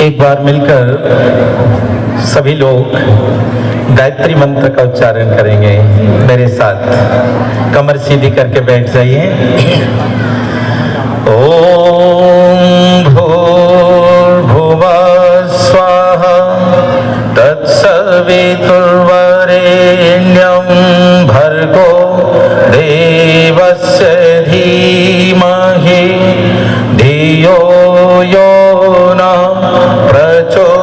एक बार मिलकर सभी लोग गायत्री मंत्र का उच्चारण करेंगे मेरे साथ। कमर सीधी करके बैठ जाइए। ओम भूर्भुवः स्वः तत्सवितुर्वरेण्यं भर्गो देवस्य धीमहि धियो यो न प्रचोदयात्।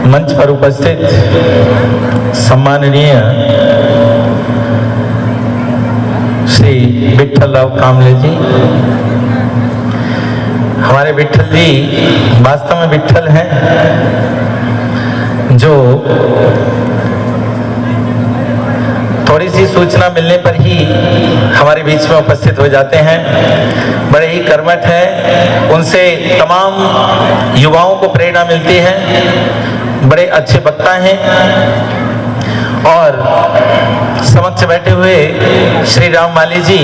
मंच पर उपस्थित सम्माननीय श्री विठ्ठलराव कांबले जी, हमारे विठ्ठल जी वास्तव में विठ्ठल हैं जो थोड़ी सी सूचना मिलने पर ही हमारे बीच में उपस्थित हो जाते हैं। बड़े ही कर्मठ हैं, उनसे तमाम युवाओं को प्रेरणा मिलती है। बड़े अच्छे वक्ता हैं और समक्ष बैठे हुए श्री राम माली जी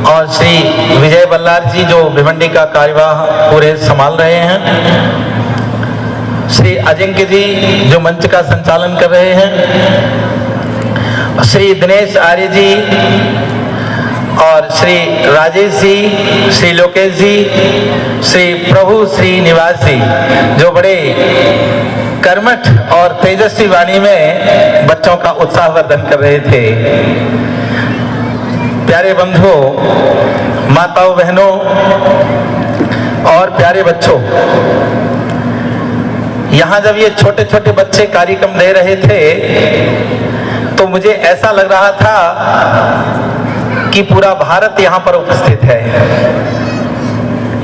और श्री विजय बल्लार जी जो भिवंडी का कार्यवाह पूरे संभाल रहे हैं, श्री अजिंक्य जी जो मंच का संचालन कर रहे हैं, श्री दिनेश आर्य जी और श्री राजेश जी, श्री लोकेश जी, श्री प्रभु श्री निवास जी जो बड़े कर्मठ और तेजस्वी वाणी में बच्चों का उत्साहवर्धन कर रहे थे। प्यारे बंधुओं, माताओं, बहनों और प्यारे बच्चों, यहाँ जब ये छोटे छोटे बच्चे कार्यक्रम दे रहे थे तो मुझे ऐसा लग रहा था कि पूरा भारत यहाँ पर उपस्थित है।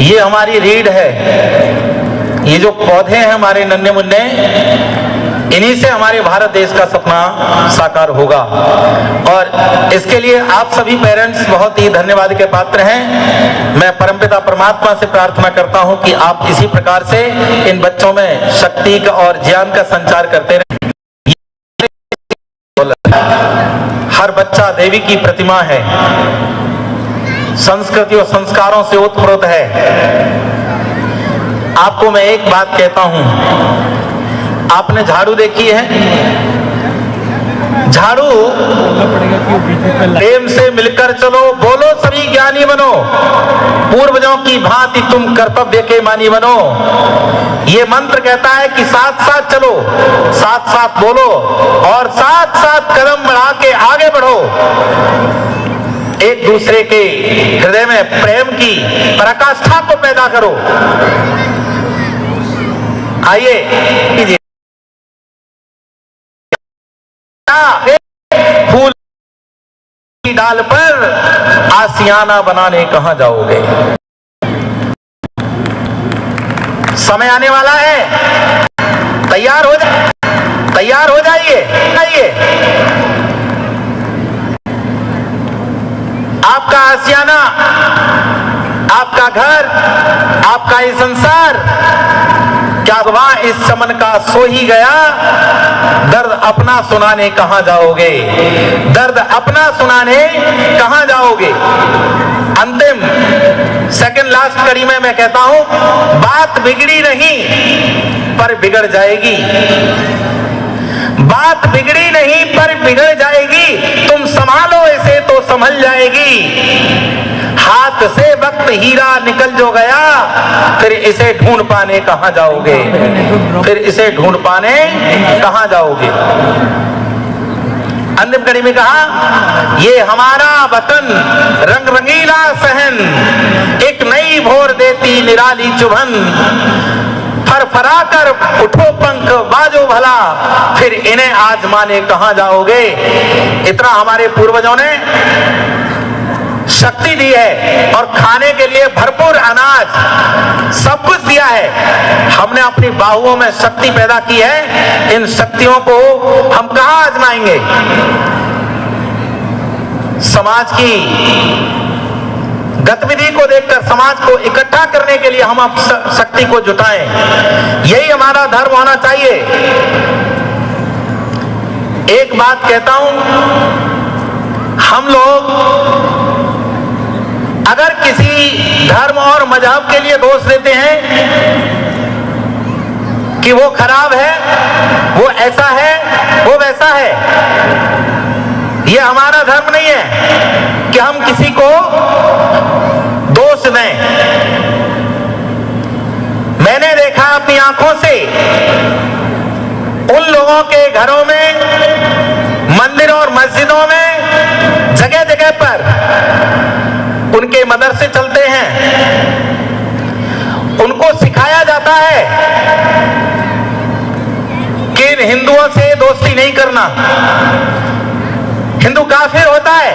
ये हमारी रीढ़ है, ये जो पौधे हैं हमारे नन्हे मुन्ने, इन्हीं से हमारे भारत देश का सपना साकार होगा। और इसके लिए आप सभी पेरेंट्स बहुत ही धन्यवाद के पात्र हैं। मैं परमपिता परमात्मा से प्रार्थना करता हूं कि आप इसी प्रकार से इन बच्चों में शक्ति का और ज्ञान का संचार करते रहें। हर बच्चा देवी की प्रतिमा है, संस्कृति और संस्कारों से ओतप्रोत है। आपको मैं एक बात कहता हूं, आपने झाड़ू देखी है? झाड़ू प्रेम से मिलकर चलो, बोलो सभी ज्ञानी बनो, पूर्वजों की भांति तुम कर्तव्य के मानी बनो। ये मंत्र कहता है कि साथ साथ चलो, साथ साथ बोलो और साथ साथ कदम बढ़ा के आगे बढ़ो। एक दूसरे के हृदय में प्रेम की पराकाष्ठा को पैदा करो। आइए फूल की डाल पर आसियाना बनाने कहां जाओगे? समय आने वाला है, तैयार हो जाइए। आपका आसियाना, आपका घर, आपका ये संसार क्या वहां इस चमन का सो ही गया? दर्द अपना सुनाने कहां जाओगे? दर्द अपना सुनाने कहां जाओगे? अंतिम सेकंड लास्ट कड़ी में मैं कहता हूं, बात बिगड़ी नहीं पर बिगड़ जाएगी। बात बिगड़ी नहीं पर बिगड़ जाएगी। तुम संभालो इसे तो संभल जाएगी। हाथ से वक्त हीरा निकल जो गया, फिर इसे ढूंढ पाने कहां जाओगे? फिर इसे ढूंढ पाने कहां जाओगे? अंतिम कड़ी में कहा, ये हमारा वतन रंग रंगीला सहन, एक नई भोर देती निराली चुभन। फरफरा कर उठो पंख बाजो भला, फिर इन्हें आजमाने कहां जाओगे? इतना हमारे पूर्वजों ने शक्ति दी है और खाने के लिए भरपूर अनाज सब कुछ दिया है। हमने अपनी बाहुओं में शक्ति पैदा की है, इन शक्तियों को हम कहां आजमाएंगे? समाज की गतिविधि को देखकर समाज को इकट्ठा करने के लिए हम अब शक्ति को जुटाएं। यही हमारा धर्म होना चाहिए। एक बात कहता हूं, हम हम लोग अगर किसी धर्म और मजहब के लिए दोष देते हैं कि वो खराब है, वो ऐसा है, वो वैसा है, ये हमारा धर्म नहीं है कि हम किसी को दोष दें। मैंने देखा अपनी आंखों से उन लोगों के घरों में, मंदिरों और मस्जिदों में जगह जगह पर उनके मदरसे चलते हैं, उनको सिखाया जाता है कि इन हिंदुओं से दोस्ती नहीं करना, हिंदू काफिर होता है।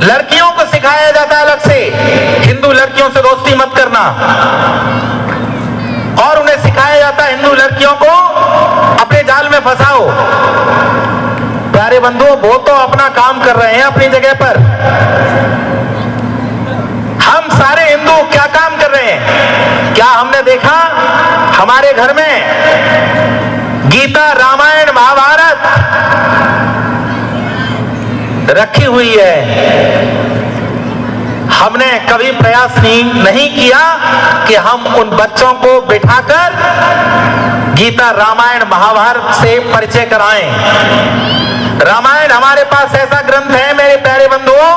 लड़कियों को सिखाया जाता है अलग से, हिंदू लड़कियों से दोस्ती मत करना, और उन्हें सिखाया जाता है हिंदू लड़कियों को अपने जाल में फंसाओ। प्यारे बंधुओं, वो तो अपना काम कर रहे हैं अपनी जगह पर, हम सारे हिंदू क्या काम कर रहे हैं? क्या हमने देखा हमारे घर में गीता, रामायण, महाभारत रखी हुई है? हमने कभी प्रयास नहीं किया कि हम उन बच्चों को बिठाकर गीता, रामायण, महाभारत से परिचय कराएं। रामायण हमारे पास ऐसा ग्रंथ है मेरे प्यारे बंधुओं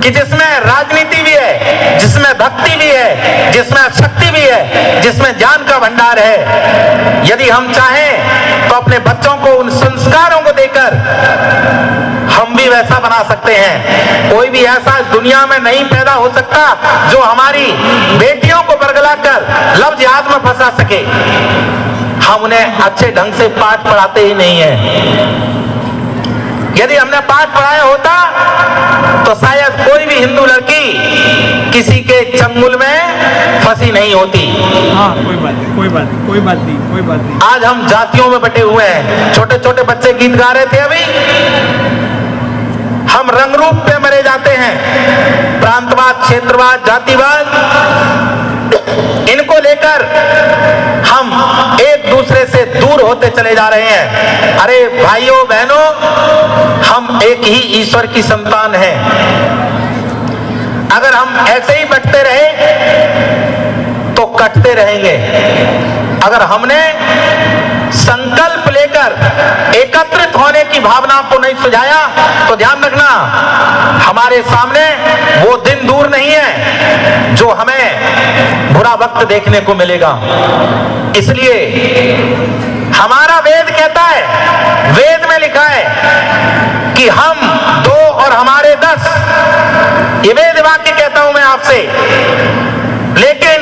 कि जिसमें राजनीति भी है, जिसमें भक्ति भी है, जिसमें शक्ति भी है, जिसमें ज्ञान का भंडार है। यदि हम चाहें तो अपने बच्चों को उन संस्कारों को देकर हम भी वैसा बना सकते हैं। कोई भी ऐसा इस दुनिया में नहीं पैदा हो सकता जो हमारी बेटियों को बरगलाकर लव जिहाद में फंसा सके। हम उन्हें अच्छे ढंग से पाठ पढ़ाते ही नहीं है। यदि हमने पाठ पढ़ाया होता तो शायद कोई भी हिंदू लड़की किसी के चंगुल में फंसी नहीं होती। हाँ, कोई बात नहीं। आज हम जातियों में बटे हुए हैं। छोटे छोटे बच्चे गीत गा रहे थे अभी। हम रंग रूप पे मरे जाते हैं, प्रांतवाद, क्षेत्रवाद, जातिवाद, इनको लेकर हम एक दूसरे से दूर होते चले जा रहे हैं। अरे भाइयों बहनों, हम एक ही ईश्वर की संतान हैं। अगर हम ऐसे ही बटते रहे तो कटते रहेंगे। अगर हमने संकल्प लेकर एकत्रित होने की भावना को नहीं सुझाया तो ध्यान रखना, हमारे सामने वो दिन दूर नहीं है जो हमें बुरा वक्त देखने को मिलेगा। इसलिए हमारा वेद कहता है, वेद में लिखा है कि हम 2 और हमारे 10, ये वेद वाक्य कहता हूं मैं आपसे। लेकिन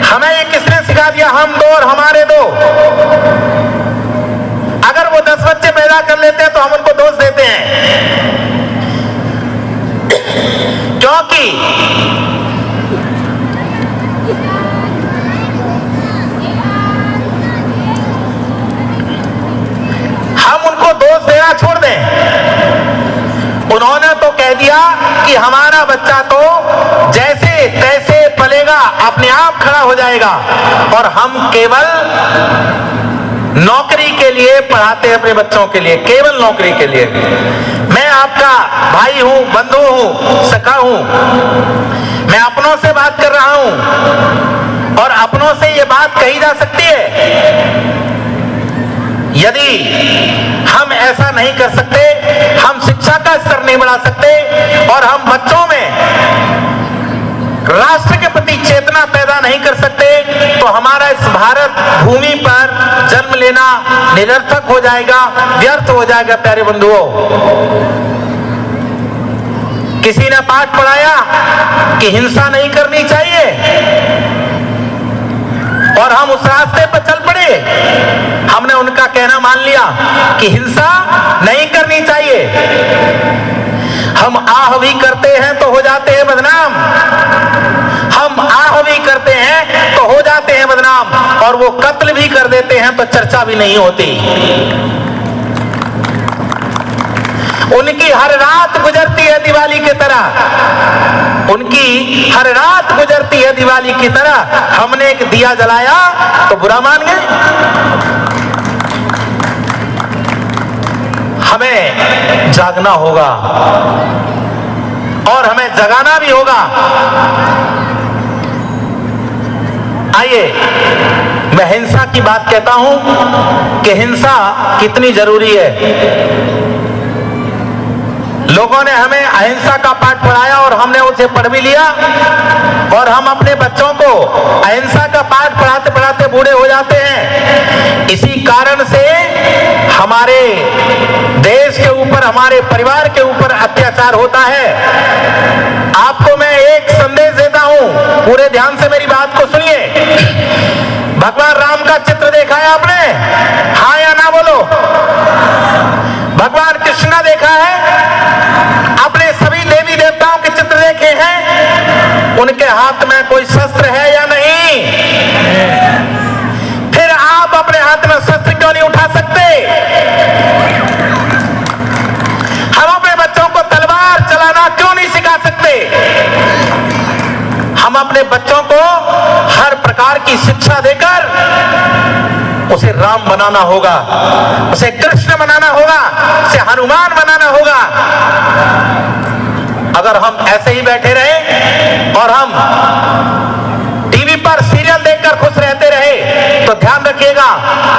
हमें ये किसने सिखा दिया? हम 2 और हमारे 2। अगर वो 10 बच्चे पैदा कर लेते हैं तो हम उनको दोष देते हैं, क्योंकि हम उनको दोष देना छोड़ दें। उन्होंने तो कह दिया कि हमारा बच्चा तो जैसे तैसे पलेगा, अपने आप खड़ा हो जाएगा, और हम केवल नौकरी के लिए पढ़ाते हैं अपने बच्चों के लिए, केवल नौकरी के लिए। मैं आपका भाई हूं, बंधु हूं, सखा हूं। मैं अपनों से बात कर रहा हूं और अपनों से ये बात कही जा सकती है। यदि हम ऐसा नहीं कर सकते, हम शिक्षा का स्तर नहीं बढ़ा सकते और हम बच्चों में राष्ट्र के प्रति चेतना पैदा नहीं कर सकते, तो हमारा इस भारत भूमि पर जन्म लेना निरर्थक हो जाएगा, व्यर्थ हो जाएगा। प्यारे बंधुओं, किसी ने पाठ पढ़ाया कि हिंसा नहीं करनी चाहिए और हम उस रास्ते पर चल पड़े। हमने उनका कहना मान लिया कि हिंसा नहीं करनी चाहिए। हम आह भी करते हैं तो हो जाते हैं बदनाम, हम आह भी करते हैं तो हो जाते हैं बदनाम, और वो कत्ल भी कर देते हैं तो चर्चा भी नहीं होती। उनकी हर रात गुजरती है दिवाली की तरह, उनकी हर रात गुजरती है दिवाली की तरह। हमने एक दिया जलाया तो बुरा मान गए। हमें जागना होगा और हमें जगाना भी होगा। आइए, मैं हिंसा की बात कहता हूं कि हिंसा कितनी जरूरी है। लोगों ने हमें अहिंसा का पाठ पढ़ाया और हमने उसे पढ़ भी लिया, और हम अपने बच्चों को अहिंसा का पाठ पढ़ाते पढ़ाते बूढ़े हो जाते हैं। इसी कारण से हमारे देश के ऊपर, हमारे परिवार के ऊपर अत्याचार होता है। आपको मैं एक संदेश देता हूं, पूरे ध्यान से मेरी बात को सुनिए। भगवान राम का चित्र देखा है आपने? हाँ या ना बोलो। भगवान कृष्ण का देखा है? अपने सभी देवी देवताओं के चित्र देखे हैं? उनके हाथ में कोई शस्त्र है या नहीं? फिर आप अपने हाथ में शस्त्र क्यों नहीं उठा सकते? हम अपने बच्चों को तलवार चलाना क्यों नहीं सिखा सकते? हम अपने बच्चों को हर प्रकार की शिक्षा देकर उसे राम बनाना होगा, उसे कृष्ण बनाना होगा, उसे हनुमान बनाना होगा। अगर हम ऐसे ही बैठे रहे और हम टीवी पर सीरियल देखकर खुश रहते रहे तो ध्यान रखिएगा,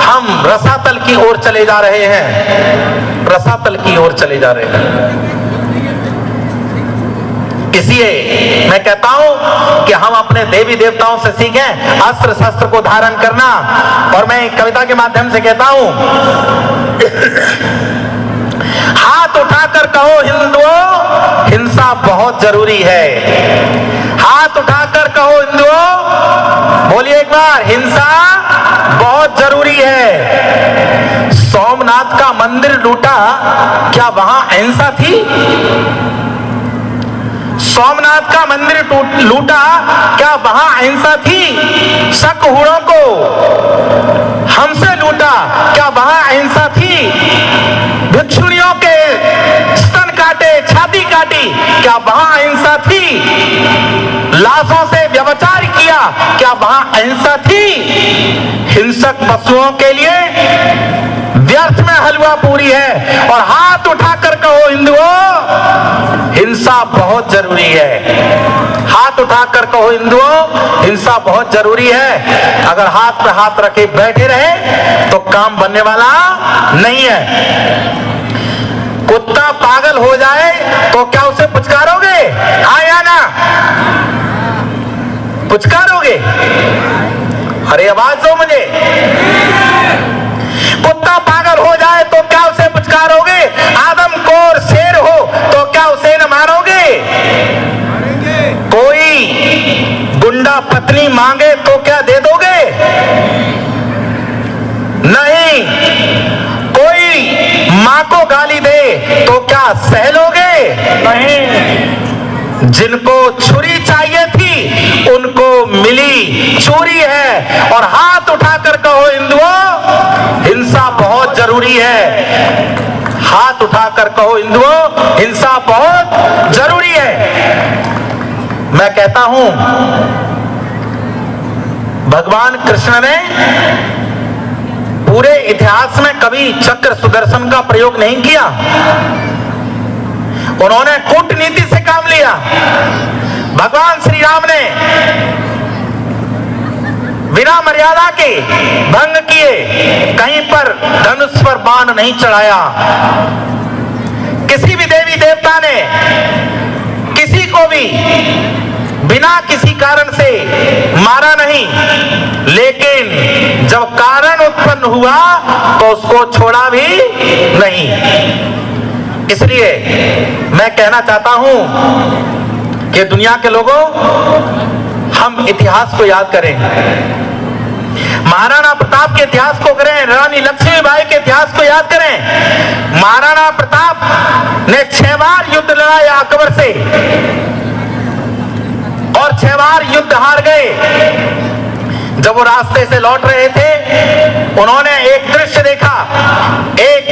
हम रसातल की ओर चले जा रहे हैं, रसातल की ओर चले जा रहे हैं। इसलिए मैं कहता हूं कि हम अपने देवी देवताओं से सीखें अस्त्र शस्त्र को धारण करना। और मैं एक कविता के माध्यम से कहता हूं, हाथ उठाकर कहो हिंदुओं, हिंसा बहुत जरूरी है। हाथ उठाकर कहो हिंदुओं, बोलिए एक बार, हिंसा बहुत जरूरी है। सोमनाथ का मंदिर लूटा, क्या वहां अहिंसा थी? सोमनाथ का मंदिर लूटा, क्या वहां अहिंसा थी? शकहुड़ों को हमसे लूटा, क्या वहां अहिंसा थी? भिक्षुणियों के स्तन काटे, छाती काटी, क्या वहां अहिंसा थी? लाशों से व्यभिचार किया, क्या वहां अहिंसा थी? हिंसक पशुओं के लिए व्यर्थ में हलवा पूरी है। और हाथ उठाकर कहो हिंदुओं, हिंसा बहुत जरूरी है। हाथ उठाकर कहो हिंदुओं, हिंसा बहुत जरूरी है। अगर हाथ पे हाथ रखे बैठे रहे तो काम बनने वाला नहीं है। कुत्ता पागल हो जाए तो क्या उसे पुचकारोगे? हाँ या ना? पुचकारोगे? अरे आवाज दो मुझे। कुत्ता पागल हो जाए तो क्या उसे पुचकारोगे? आदमखोर शेर हो तो क्या उसे न मारोगे? कोई गुंडा पत्नी मांगे तो क्या दे दोगे? नहीं। कोई मां को गाली दे तो क्या सह लोगे? नहीं। जिनको छुरी चाहिए थी उनको मिली चोरी है। और हाथ उठाकर कहो हिंदुओं, हिंसा बहुत जरूरी है। हाथ उठाकर कहो हिंदुओं, हिंसा बहुत जरूरी है। मैं कहता हूं, भगवान कृष्ण ने पूरे इतिहास में कभी चक्र सुदर्शन का प्रयोग नहीं किया। उन्होंने कूटनीति से काम लिया। भगवान श्री राम ने बिना मर्यादा के भंग किए, कहीं पर धनुष पर बाण नहीं चढ़ाया। किसी भी देवी देवता ने किसी को भी बिना किसी कारण से मारा नहीं, लेकिन जब कारण उत्पन्न हुआ तो उसको छोड़ा भी नहीं। इसलिए मैं कहना चाहता हूं कि दुनिया के लोगों, हम इतिहास को याद करें। महाराणा प्रताप के इतिहास को करें, रानी लक्ष्मीबाई के इतिहास को याद करें। महाराणा प्रताप ने 6 बार युद्ध लड़ाया अकबर से और 6 बार युद्ध हार गए। जब वो रास्ते से लौट रहे थे, उन्होंने एक दृश्य देखा। एक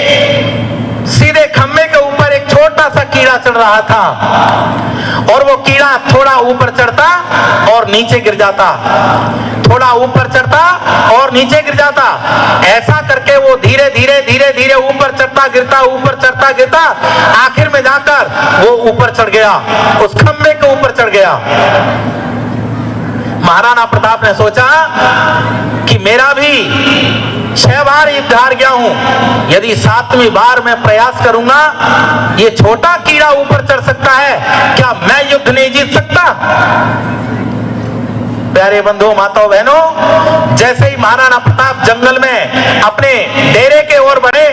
सीधे खंभे के ऊपर एक छोटा सा कीड़ा चढ़ रहा था और वो कीड़ा थोड़ा ऊपर चढ़ता और और नीचे गिर जाता, थोड़ा ऊपर चढ़ता और नीचे गिर जाता। ऐसा करके वो धीरे धीरे धीरे धीरे ऊपर चढ़ता गिरता, ऊपर चढ़ता गिरता, आखिर में जाकर वो ऊपर चढ़ गया, उस खंबे के ऊपर चढ़ गया। महाराणा प्रताप ने सोचा कि मेरा भी 6 बार युद्ध हार गया हूं, यदि 7वीं बार मैं प्रयास करूंगा, ये छोटा कीड़ा ऊपर चढ़ सकता है, क्या मैं युद्ध नहीं जीत सकता? प्यारे बंधुओं, माताओं, बहनों, जैसे ही महाराणा प्रताप जंगल में अपने डेरे के ओर बढ़े,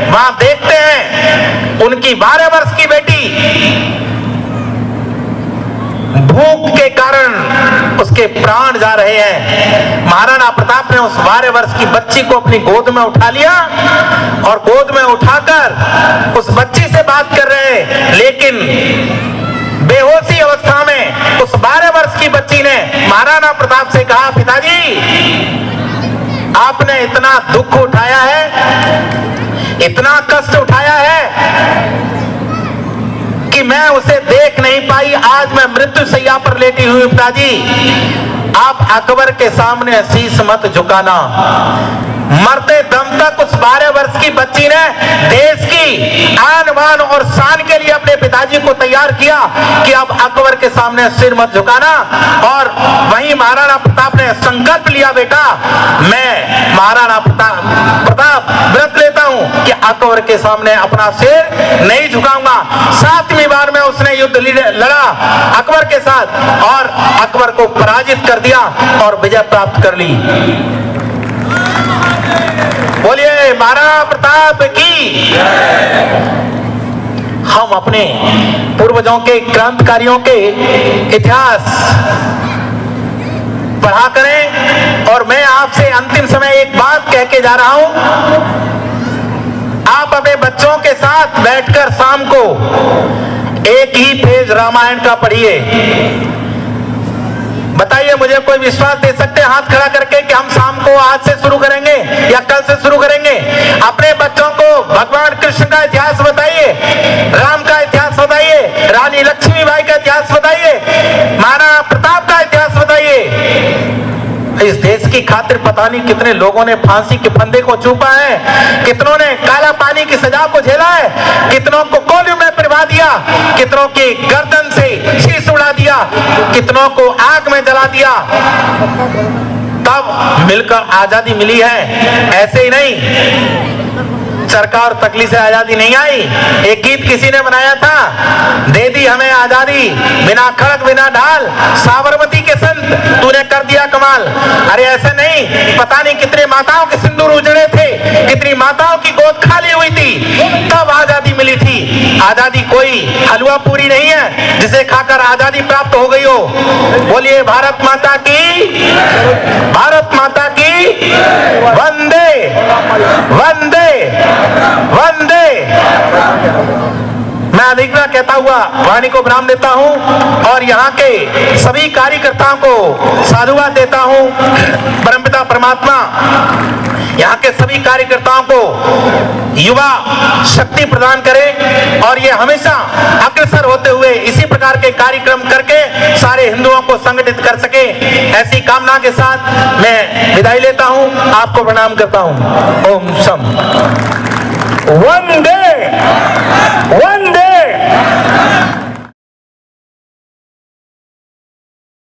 वहां देखते हैं उनकी 12 वर्ष की बेटी भूख के कारण उसके प्राण जा रहे हैं। महाराणा प्रताप ने उस 12 वर्ष की बच्ची को अपनी गोद में उठा लिया और गोद में उठाकर उस बच्ची से बात कर रहे हैं, लेकिन बेहोशी अवस्था में उस 12 वर्ष की बच्ची ने महाराणा प्रताप से कहा, पिताजी, आपने इतना दुख उठाया है, इतना कष्ट उठाया है कि मैं उसे देख नहीं पाई, आज मैं मृत्यु शैया पर लेटी हुई। पिताजी, आप अकबर के सामने शीश मत झुकाना। मरते दम तक उस 12 वर्ष की बच्ची ने देश की आन बान और शान के लिए अपने पिताजी को तैयार किया कि अब अकबर के सामने सिर मत झुकाना। और वहीं महाराणा प्रताप ने संकल्प लिया, बेटा, मैं महाराणा प्रताप व्रत लेता हूं कि अकबर के सामने अपना सिर नहीं झुकाऊंगा। 7वीं बार में उसने युद्ध लड़ा अकबर के साथ और अकबर को पराजित कर दिया और विजय प्राप्त कर ली। बोलिए महाराणा प्रताप की। हम अपने पूर्वजों के क्रांतिकारियों के इतिहास पढ़ा करें। और मैं आपसे अंतिम समय एक बात कह के जा रहा हूं, आप अपने बच्चों के साथ बैठकर शाम को एक ही पेज रामायण का पढ़िए। बताइए, मुझे कोई विश्वास दे सकते हैं हाथ खड़ा करके कि हम शाम को आज से शुरू करेंगे या कल से शुरू करेंगे? अपने बच्चों को भगवान कृष्ण का इतिहास बताइए, राम का इतिहास बताइए, रानी लक्ष्मीबाई का इतिहास बताइए, महाराणा प्रताप का इतिहास बताइए। इस देश की खातिर पता नहीं कितने लोगों ने फांसी के फंदे को चूपा है, कितनों ने काला पानी की सजा को झेला है, कितनों को कोलियों में पिलवा दिया, कितनों की गर्दन से शीश उड़ा दिया, कितनों को आग में जला दिया, तब मिलकर आजादी मिली है। ऐसे ही नहीं, चरखा और तकली से आजादी नहीं आई। एक गीत किसी ने बनाया था, दे दी हमें आजादी बिना खड़क बिना ढाल, साबरमती के संत तूने कर दिया कमाल। अरे ऐसे नहीं, पता नहीं कितने माताओं के सिंदूर उजड़े थे, कितनी माताओं की गोद खाली हुई थी, तब आजादी मिली थी। आजादी कोई हलवा पूरी नहीं है जिसे खाकर आजादी प्राप्त हो गई हो। बोलिए भारत माता की, भारत माता की वंदे वंदे वंदे। मैं अधिक न कहता हुआ वाणी को विराम देता हूं और यहाँ के सभी कार्यकर्ताओं को साधुवाद देता हूं। परमपिता परमात्मा यहाँ के सभी कार्यकर्ताओं को युवा शक्ति प्रदान करे और ये हमेशा अग्रसर होते हुए इसी प्रकार के कार्यक्रम करके सारे हिंदुओं को संगठित कर सके, ऐसी कामना के साथ मैं विदाई लेता हूं। आपको प्रणाम करता हूं। ओम शम। वंदे वंदे